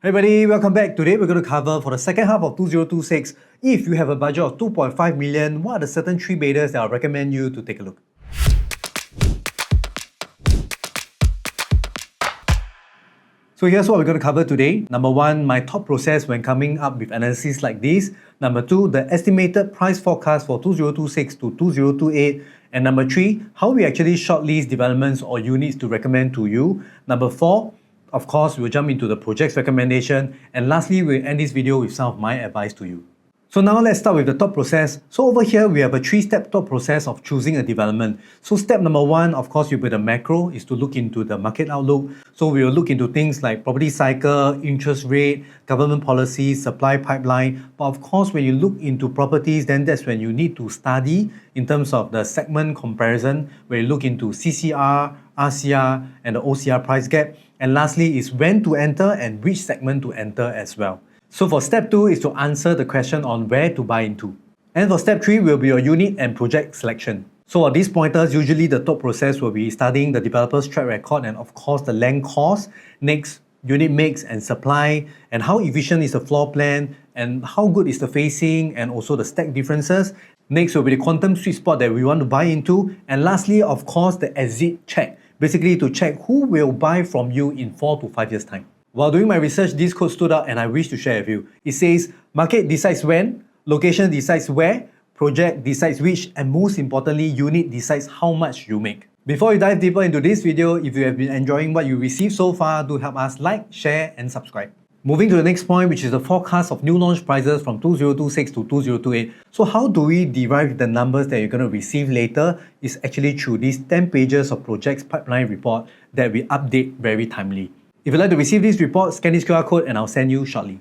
Hey everybody, welcome back. Today we're going to cover for the second half of 2026, if you have a budget of 2.5 million, what are the certain 3 betas that I'll recommend you to take a look. So here's what we're going to cover today. Number 1, my thought process when coming up with analysis like this. Number 2, the estimated price forecast for 2026 to 2028. And number 3, how we actually shortlist developments or units to recommend to you. Number 4, of course, we'll jump into the project's recommendation. And lastly, we'll end this video with some of my advice to you. So now let's start with the thought process. So over here, we have a 3-step thought process of choosing a development. So step number 1, of course, will be the macro, is to look into the market outlook. So we will look into things like property cycle, interest rate, government policy, supply pipeline. But of course, when you look into properties, then that's when you need to study in terms of the segment comparison, where you look into CCR, RCR, and the OCR price gap. And lastly is when to enter and which segment to enter as well. So for step 2 is to answer the question on where to buy into. And for step 3 will be your unit and project selection. So for these pointers, usually the thought process will be studying the developer's track record and of course the land cost, next unit mix and supply, and how efficient is the floor plan, and how good is the facing, and also the stack differences. Next will be the quantum sweet spot that we want to buy into, and lastly of course the exit check, basically to check who will buy from you in 4 to 5 years time. While doing my research, this quote stood out and I wish to share with you. It says, market decides when, location decides where, project decides which, and most importantly, unit decides how much you make. Before we dive deeper into this video, if you have been enjoying what you received so far, do help us like, share, and subscribe. Moving to the next point, which is the forecast of new launch prices from 2026 to 2028. So how do we derive the numbers that you're going to receive later? Is actually through these 10 pages of projects pipeline report that we update very timely. If you'd like to receive this report, scan this QR code and I'll send you shortly.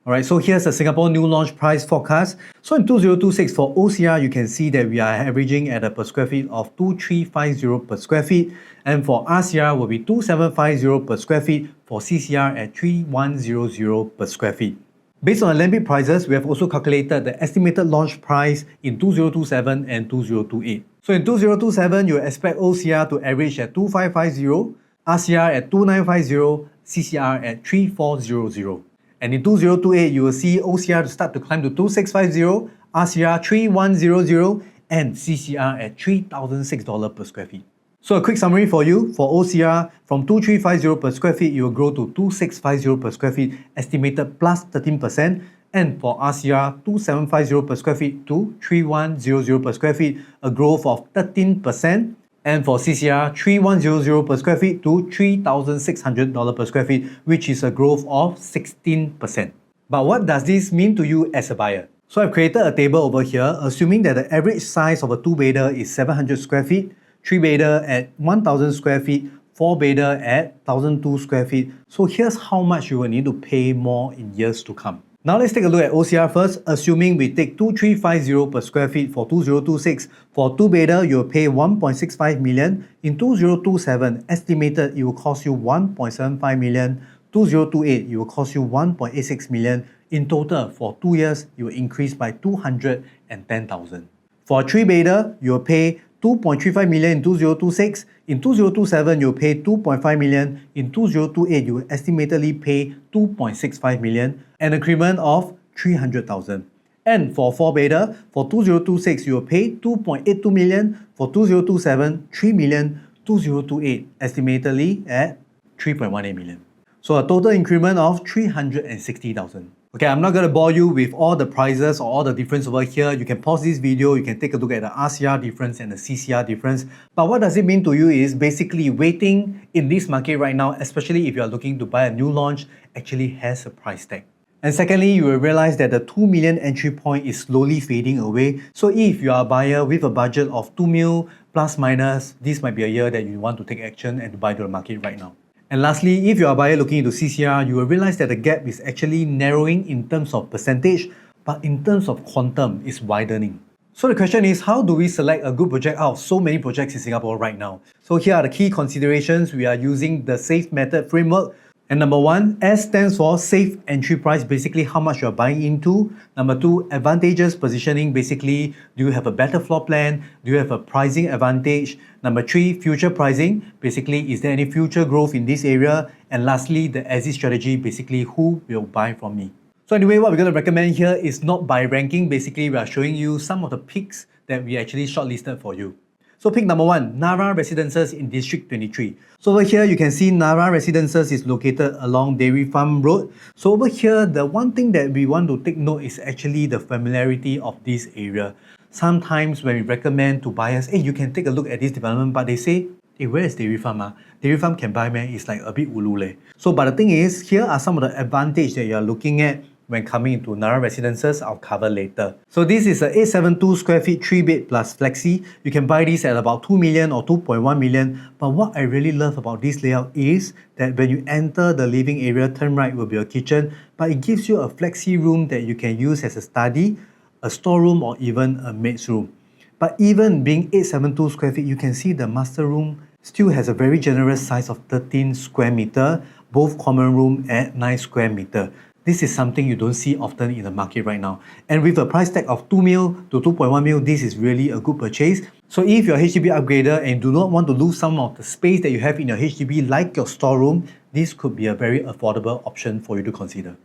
Alright, so here's the Singapore new launch price forecast. So in 2026 for OCR, you can see that we are averaging at a per square feet of 2350 per square feet. And for RCR will be 2750 per square feet, for CCR at 3100 per square feet. Based on the land bid prices, we have also calculated the estimated launch price in 2027 and 2028. So in 2027, you expect OCR to average at 2550, RCR at 2950, CCR at 3400. And in 2028, you will see OCR to start to climb to 2650, RCR 3100, and CCR at $3,006 per square feet. So a quick summary for you, for OCR, from 2350 per square feet, you will grow to 2650 per square feet, estimated plus 13%. And for RCR, 2750 per square feet to 3100 per square feet, a growth of 13%. And for CCR, 3100 per square feet to $3,600 per square feet, which is a growth of 16%. But what does this mean to you as a buyer? So I've created a table over here, assuming that the average size of a 2-bedder is 700 square feet, 3-bedder at 1000 square feet, 4-bedder at 1002 square feet. So here's how much you will need to pay more in years to come. Now let's take a look at OCR first, assuming we take 2350 per square feet for 2026. For 2-bedder, you'll pay 1.65 million. In 2027, estimated it will cost you 1.75 million. 2028, it will cost you 1.86 million. In total, for 2 years, it will increase by 210,000. For a 3-bedder, you'll pay 2.35 million in 2026. In 2027, you'll pay 2.5 million. In 2028, you will estimatedly pay 2.65 million, an increment of 300,000. And for 4-bedder, for 2026, you will pay 2.82 million. For 2027, 3 million. 2028, estimatedly at 3.18 million. So a total increment of 360,000. Okay, I'm not going to bore you with all the prices or all the difference over here. You can pause this video, you can take a look at the RCR difference and the CCR difference. But what does it mean to you is basically waiting in this market right now, especially if you are looking to buy a new launch, actually has a price tag. And secondly, you will realize that the 2 million entry point is slowly fading away. So if you are a buyer with a budget of 2 mil plus minus, this might be a year that you want to take action and to buy to the market right now. And lastly, if you are a buyer looking into CCR, you will realize that the gap is actually narrowing in terms of percentage, but in terms of quantum, it's widening. So the question is, how do we select a good project out of so many projects in Singapore right now? So here are the key considerations. We are using the S.A.F.E method framework. And number 1, S stands for safe entry price, basically how much you're buying into. Number 2, advantageous positioning, basically do you have a better floor plan? Do you have a pricing advantage? Number 3, future pricing, basically is there any future growth in this area? And lastly, the exit strategy, basically who will buy from me. So anyway, what we're going to recommend here is not by ranking, basically we are showing you some of the picks that we actually shortlisted for you. So pick number 1, Narra Residences in District 23. So over here, you can see Narra Residences is located along Dairy Farm Road. So over here, the one thing that we want to take note is actually the familiarity of this area. Sometimes when we recommend to buyers, hey, you can take a look at this development, but they say, hey, where is Dairy Farm? Dairy Farm can buy, man. It's like a bit ulu leh. So, but the thing is, here are some of the advantages that you are looking at when coming into Narra Residences. I'll cover later. So this is a 872 square feet 3-bed plus flexi. You can buy this at about 2 million or 2.1 million. But what I really love about this layout is that when you enter the living area, turn right will be a kitchen, but it gives you a flexi room that you can use as a study, a storeroom, or even a maid's room. But even being 872 square feet, you can see the master room still has a very generous size of 13 square meter, both common room at 9 square meter. This is something you don't see often in the market right now. And with a price tag of 2 mil to 2.1 mil, this is really a good purchase. So if you're a HDB upgrader and do not want to lose some of the space that you have in your HDB, like your storeroom, this could be a very affordable option for you to consider.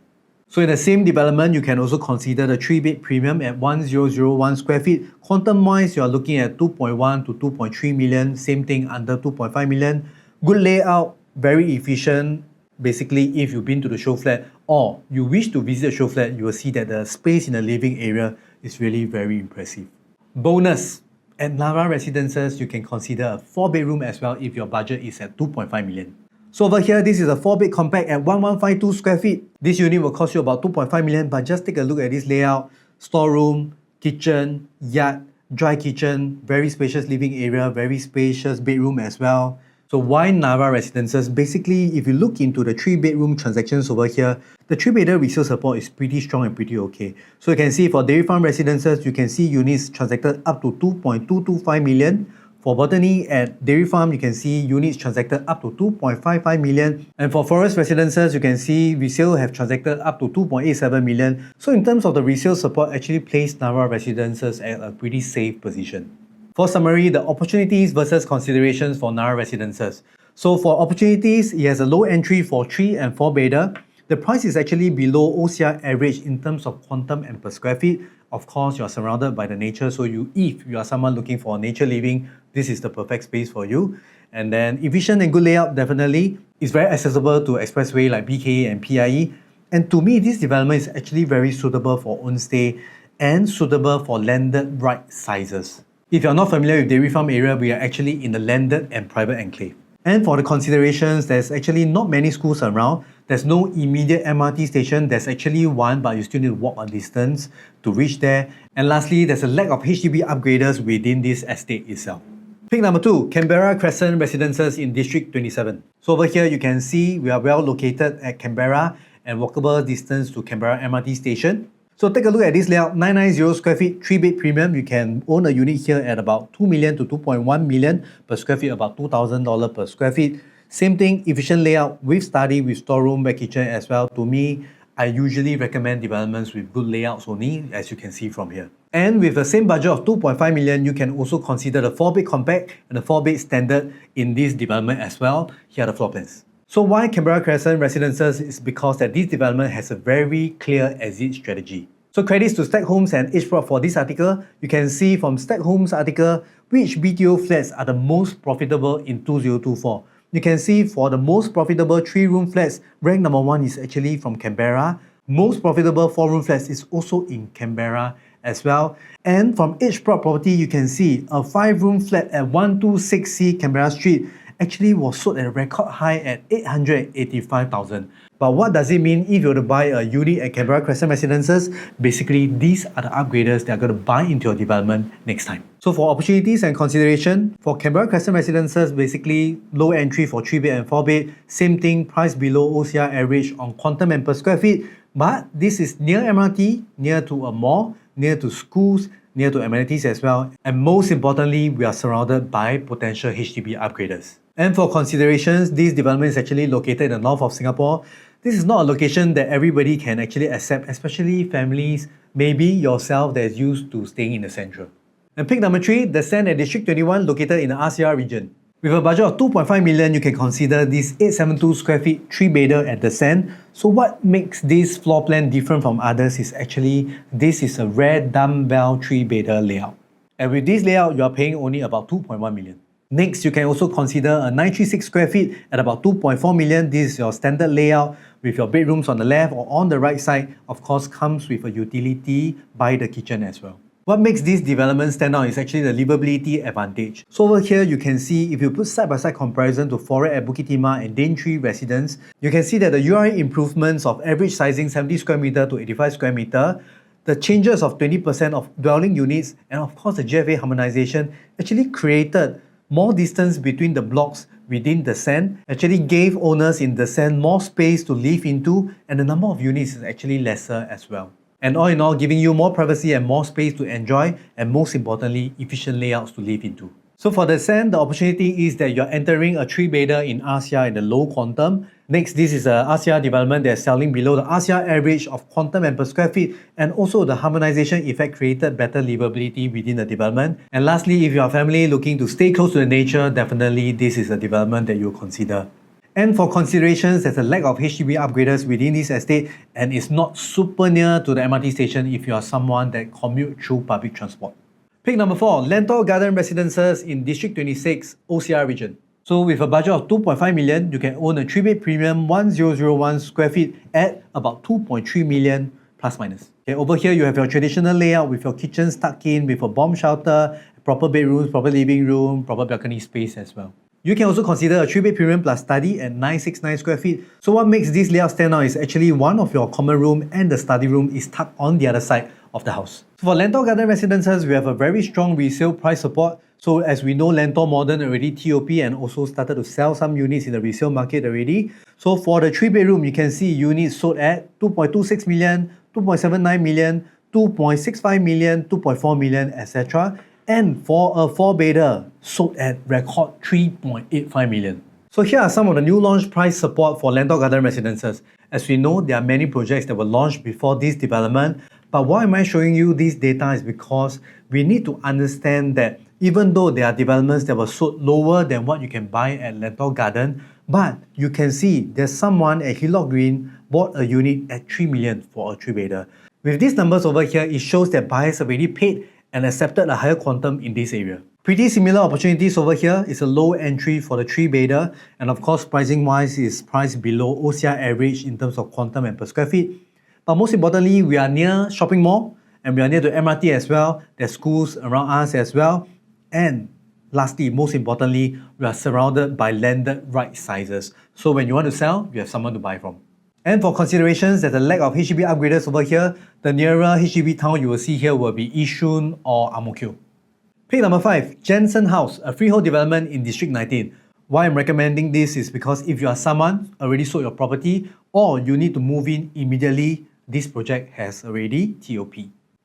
So in the same development, you can also consider the 3-bed premium at 1001 square feet. Quantum-wise, you are looking at 2.1 to 2.3 million, same thing under 2.5 million. Good layout, very efficient. Basically, if you've been to the show flat or you wish to visit a show flat, you will see that the space in the living area is really very impressive. Bonus, at Narra Residences, you can consider a 4-bedroom as well if your budget is at 2.5 million. So over here, this is a 4-bed compact at 1152 square feet. This unit will cost you about 2.5 million, but just take a look at this layout. Storeroom, kitchen, yard, dry kitchen, very spacious living area, very spacious bedroom as well. So why Narra Residences? Basically, if you look into the 3-bedroom transactions over here, the 3-bedder resale support is pretty strong and pretty okay. So you can see for Dairy Farm Residences, you can see units transacted up to 2.225 million. For Botany at Dairy Farm, you can see units transacted up to 2.55 million. And for Forest Residences, you can see resale have transacted up to 2.87 million. So in terms of the resale support, actually placed Narra Residences at a pretty safe position. For summary, the opportunities versus considerations for Narra Residences. So for opportunities, it has a low entry for 3 and 4-bedder. The price is actually below OCR average in terms of quantum and per square feet. Of course, you're surrounded by the nature, so if you are someone looking for nature living, this is the perfect space for you. And then efficient and good layout, definitely. It's very accessible to expressway like BKA and PIE. And to me, this development is actually very suitable for own stay and suitable for landed right sizes. If you're not familiar with Dairy Farm area, we are actually in the landed and private enclave. And for the considerations, there's actually not many schools around. There's no immediate MRT station. There's actually one, but you still need to walk a distance to reach there. And lastly, there's a lack of HDB upgraders within this estate itself. Pick number 2, Canberra Crescent Residences in District 27. So over here, you can see we are well located at Canberra and walkable distance to Canberra MRT station. So take a look at this layout, 990 square feet, 3-bed premium. You can own a unit here at about 2 million to 2.1 million per square feet, about $2,000 per square feet. Same thing, efficient layout with study, with storeroom, back kitchen as well. To me, I usually recommend developments with good layouts only, as you can see from here. And with the same budget of 2.5 million, you can also consider the 4-bed compact and the 4-bed standard in this development as well. Here are the floor plans. So why Canberra Crescent Residences is because that this development has a very clear exit strategy. So credits to Stack Homes and HProp for this article. You can see from Stack Homes article which BTO flats are the most profitable in 2024. You can see for the most profitable 3-room flats, rank number 1 is actually from Canberra. Most profitable 4-room flats is also in Canberra as well. And from HProp property, you can see a 5-room flat at 126C Canberra Street actually was sold at a record high at 885,000. But what does it mean if you were to buy a unit at Canberra Crescent Residences? Basically, these are the upgraders that are going to buy into your development next time. So for opportunities and consideration, for Canberra Crescent Residences, basically low entry for 3-bed and 4-bed, same thing, price below OCR average on quantum and per square feet. But this is near MRT, near to a mall, near to schools, near to amenities as well. And most importantly, we are surrounded by potential HDB upgraders. And for considerations, this development is actually located in the north of Singapore. This is not a location that everybody can actually accept, especially families, maybe yourself that is used to staying in the central. And pick number 3, the S.A.F.E at District 21 located in the RCR region. With a budget of 2.5 million, you can consider this 872 square feet 3-bedder at the S.A.F.E. So what makes this floor plan different from others is actually this is a rare dumbbell 3-bedder layout. And with this layout, you are paying only about 2.1 million. Next, you can also consider a 936 square feet at about 2.4 million. This is your standard layout with your bedrooms on the left or on the right side. Of course, comes with a utility by the kitchen as well. What makes this development stand out is actually the livability advantage. So over here, you can see if you put side-by-side comparison to Forex at Bukit Timah and Daintree residence, you can see that the URA improvements of average sizing 70 square meter to 85 square meter, the changes of 20% of dwelling units, and of course the GFA harmonization actually created more distance between the blocks within the S.A.F.E, actually gave owners in the S.A.F.E more space to live into, and the number of units is actually lesser as well. And all in all, giving you more privacy and more space to enjoy, and most importantly, efficient layouts to live into. So for the S.A.F.E, the opportunity is that you're entering a 3-bedder in RCR in the low quantum. Next, this is a RCR development that's selling below the RCR average of quantum and per square feet, and also the harmonization effect created better livability within the development. And lastly, if you're a family looking to stay close to the nature, definitely this is a development that you'll consider. And for considerations, there's a lack of HDB upgraders within this estate, and it's not super near to the MRT station if you are someone that commute through public transport. Pick number 4, Lentor Garden Residences in District 26, OCR region. So with a budget of 2.5 million, you can own a 3-bed premium 1001 square feet at about 2.3 million plus minus. Okay, over here you have your traditional layout with your kitchen tucked in with a bomb shelter, proper bedrooms, proper living room, proper balcony space as well. You can also consider a 3-bed premium plus study at 969 square feet. So what makes this layout stand out is actually one of your common room and the study room is tucked on the other side of the house. So for Lentor Garden Residences, we have a very strong resale price support. So as we know, Lentor Modern already TOP and also started to sell some units in the resale market already. So for the 3-bedroom, you can see units sold at 2.26 million, 2.79 million, 2.65 million, 2.4 million, etc. And for a 4-bedder, sold at record 3.85 million. So here are some of the new launch price support for Lentor Garden Residences. As we know, there are many projects that were launched before this development, but why am I showing you this data is because we need to understand that even though there are developments that were sold lower than what you can buy at Lentor Garden, but you can see there's someone at Hillock Green bought a unit at 3 million for a 3-bedder. With these numbers over here, it shows that buyers have already paid and accepted a higher quantum in this area. Pretty similar opportunities over here is a low entry for the 3-bedder, and of course pricing wise is priced below OCR average in terms of quantum and per square feet. But most importantly, we are near shopping mall and we are near the MRT as well. There's schools around us as well. And lastly, most importantly, we are surrounded by landed right sizes. So when you want to sell, you have someone to buy from. And for considerations, there's a lack of HDB upgraders over here. The nearer HDB town you will see here will be Yishun or Ang Mo Kio. Pick number 5, Jensen House, a freehold development in District 19. Why I'm recommending this is because if you are someone already sold your property or you need to move in immediately, this project has already TOP.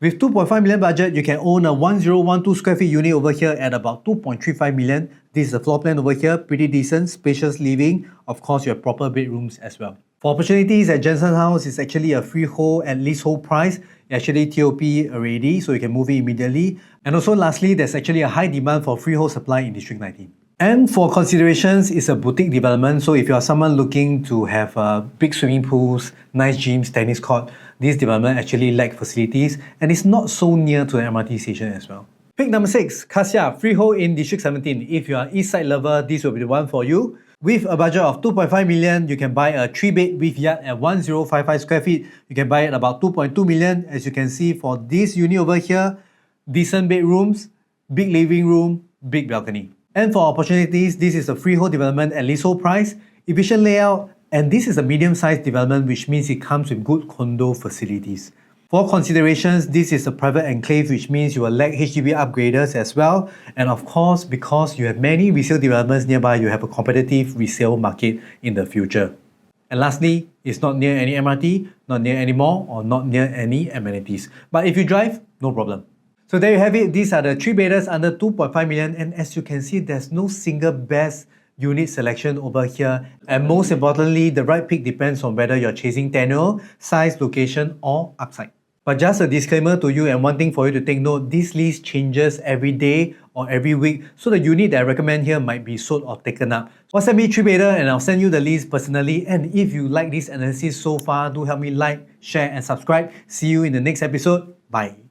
With 2.5 million budget, you can own a 1012 square feet unit over here at about 2.35 million. This is the floor plan over here, pretty decent, spacious living. Of course, you have proper bedrooms as well. For opportunities at Jensen House, it's actually a freehold and leasehold price. Actually TOP already, so you can move in immediately. And also lastly, there's actually a high demand for freehold supply in District 19. And for considerations, it's a boutique development. So if you are someone looking to have big swimming pools, nice gyms, tennis court, this development actually lacks facilities and it's not so near to the MRT station as well. Pick number 6, Kassia, freehold in District 17. If you are an east side lover, this will be the one for you. With a budget of 2.5 million, you can buy a 3-bed with yard at 1055 square feet. You can buy it about 2.2 million. As you can see for this unit over here, decent bedrooms, big living room, big balcony. And for opportunities, this is a freehold development at leasehold price, efficient layout, and this is a medium-sized development, which means it comes with good condo facilities. For considerations, this is a private enclave, which means you will lack HDB upgraders as well. And of course, because you have many resale developments nearby, you have a competitive resale market in the future. And lastly, it's not near any MRT, not near any mall, or not near any amenities. But if you drive, no problem. So there you have it. These are the 3 bedders under 2.5 million. And as you can see, there's no single best unit selection over here. And most importantly, the right pick depends on whether you're chasing tenure, size, location, or upside. But just a disclaimer to you and one thing for you to take note, this list changes every day or every week, so the unit that I recommend here might be sold or taken up. WhatsApp me TripAder and I'll send you the list personally. And if you like this analysis so far, do help me like, share and subscribe. See you in the next episode. Bye.